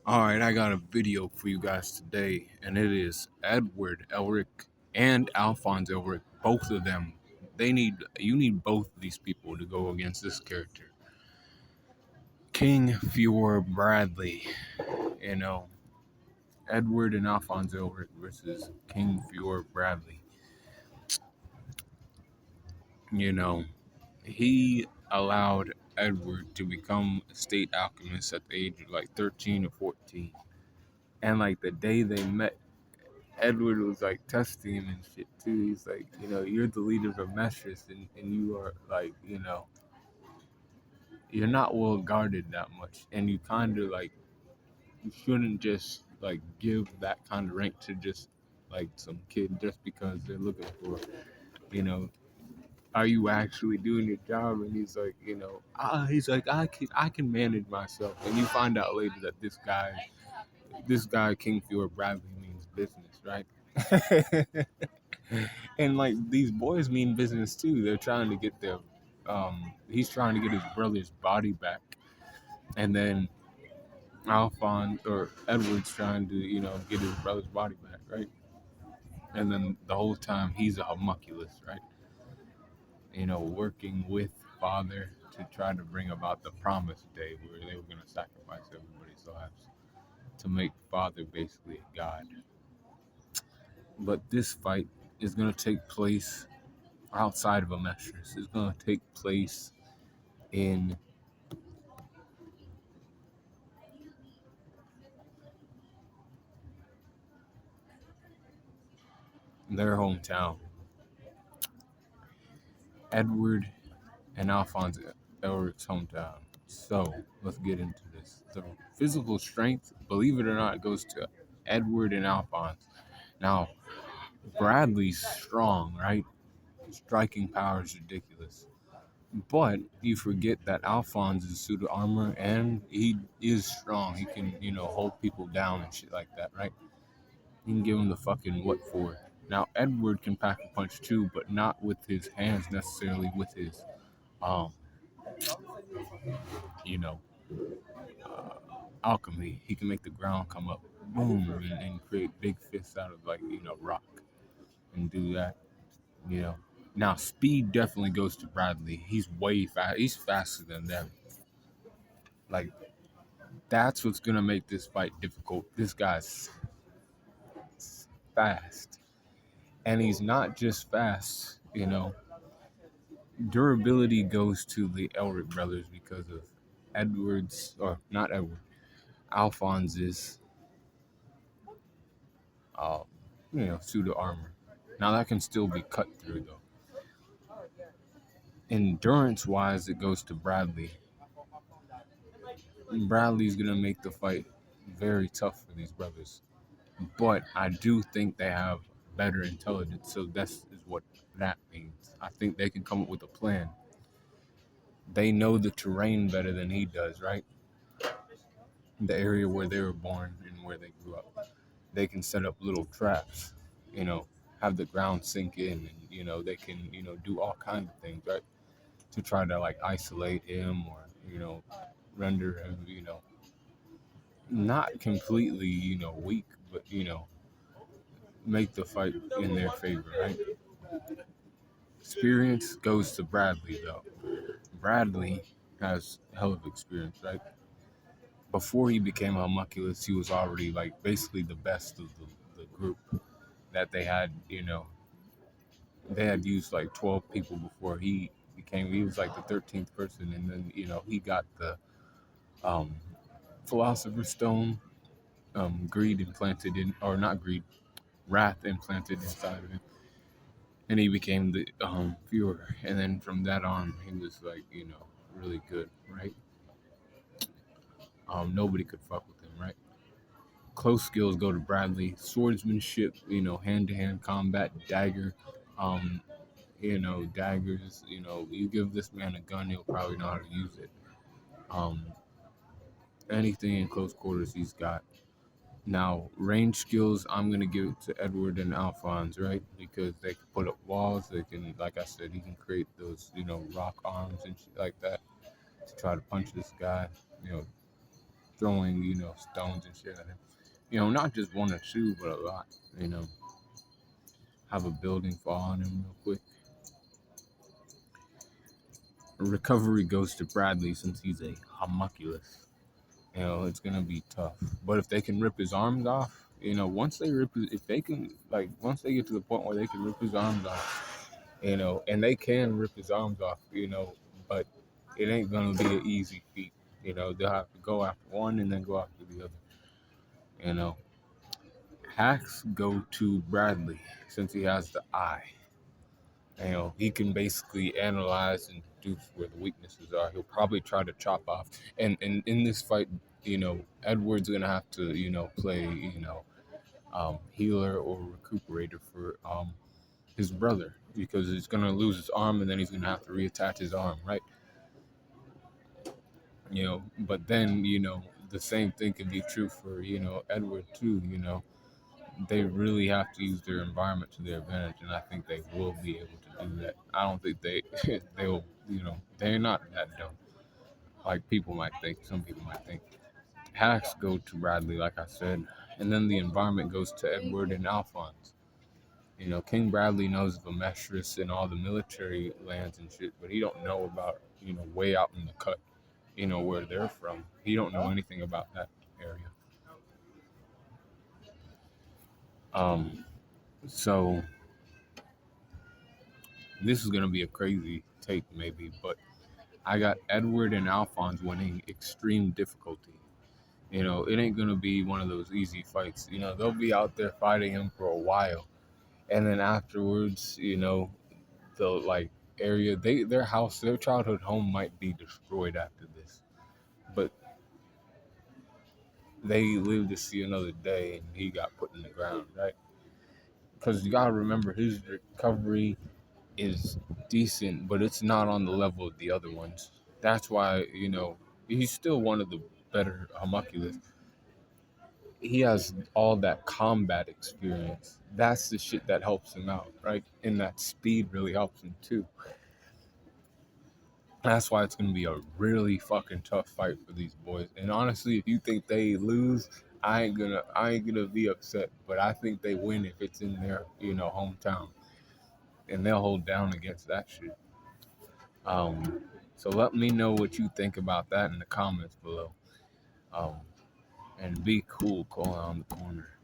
All right, I got a video for you guys today, and it is Edward Elric and Alphonse Elric. Both of them, you need both of these people to go against this character, King Fior Bradley. You know, Edward and Alphonse Elric versus King Fior Bradley. You know, he allowed Edward to become a state alchemist at the age of like 13 or 14, and like the day they met, Edward was like testing him and shit too. He's like, you're the leader of Mestress, and you are like, you're not well guarded that much, and you kind of like, you shouldn't just like give that kind of rank to just like some kid just because they're looking for, you know, are you actually doing your job? And he's like, he's like, I can manage myself, and you find out later that this guy King Fior Bradley means business, right? And like these boys mean business too. They're trying to get their he's trying to get his brother's body back. And then Alphonse or Edward's trying to, get his brother's body back, right? And then the whole time he's a homunculus, right? Working with father to try to bring about the promised day where they were gonna sacrifice everybody's lives to make father basically a god. But this fight is gonna take place outside of a Mestress. It's gonna take place in their hometown, Edward and Alphonse Elric's hometown. So let's get into this. The physical strength, believe it or not, goes to Edward and Alphonse. Now, Bradley's strong, right? Striking power is ridiculous. But you forget that Alphonse is suit of armor and he is strong. He can, hold people down and shit like that, right? You can give him the fucking what for. Now Edward can pack a punch too, but not with his hands necessarily. With his, um, you know, alchemy. He can make the ground come up, boom, and create big fists out of like rock, and do that. You know. Now speed definitely goes to Bradley. He's way fast. He's faster than them. Like that's what's gonna make this fight difficult. This guy's fast, and he's not just fast. Durability goes to the Elric brothers because of Edward's, or not Edward, Alphonse's, uh, pseudo armor. Now that can still be cut through though. Endurance wise, it goes to Bradley. Bradley's gonna make the fight very tough for these brothers, but I do think they have better intelligence. So that's is what that means. I think they can come up with a plan. They know the terrain better than he does, right? The area where they were born and where they grew up. They can set up little traps, you know, have the ground sink in, and they can, do all kinds of things, right? To try to like isolate him or, render him, not completely, weak, but make the fight in their favor, right? Experience goes to Bradley though. Bradley has a hell of experience, right? Before he became a homunculus, he was already like basically the best of the group that they had. They had used like 12 people before he was like the 13th person, and then he got the um, Philosopher's Stone, greed implanted in, or not greed, wrath implanted inside of him, and he became the Fuhrer. And then from that on, he was like really good, right? Nobody could fuck with him, right? Close skills go to Bradley. Swordsmanship, hand-to-hand combat, dagger, um, daggers. You give this man a gun, he'll probably know how to use it. Um, Anything in close quarters, he's got. Now, range skills, I'm gonna give it to Edward and Alphonse, right? Because they can put up walls. They can, like I said, he can create those, rock arms and shit like that to try to punch this guy. You know, throwing, stones and shit at him. Not just one or two, but a lot. You know, have a building fall on him real quick. Recovery goes to Bradley since he's a homunculus. It's gonna be tough. But if they can rip his arms off, once they get to the point where they can rip his arms off, and they can rip his arms off, but it ain't gonna be an easy feat. They'll have to go after one and then go after the other. You know, hacks go to Bradley since he has the eye. He can basically analyze and deduce where the weaknesses are. He'll probably try to chop off. And in this fight, Edward's gonna have to, play, healer or recuperator for his brother because he's gonna lose his arm and then he's gonna have to reattach his arm, right? But then, the same thing can be true for, Edward too, they really have to use their environment to their advantage, and I think they will be able to do that. I don't think they'll, they're not that dumb. Like some people might think. Hacks go to Bradley, like I said, and then the environment goes to Edward and Alphonse. King Bradley knows of Amestris and all the military lands and shit, but he don't know about, way out in the cut, where they're from. He don't know anything about that area. So this is gonna be a crazy take maybe, but I got Edward and Alphonse winning extreme difficulty. It ain't gonna be one of those easy fights. They'll be out there fighting him for a while, and then afterwards, the area their childhood home might be destroyed after this, but they live to see another day, and he got put in the ground, right? Because you gotta remember his recovery is decent, but it's not on the level of the other ones. That's why, he's still one of the better homunculus. He has all that combat experience. That's the shit that helps him out, right? And that speed really helps him too. That's why it's gonna be a really fucking tough fight for these boys. And honestly, if you think they lose, I ain't gonna be upset. But I think they win if it's in their, hometown. And they'll hold down against that shit. So let me know what you think about that in the comments below. And be cool, calling on the corner.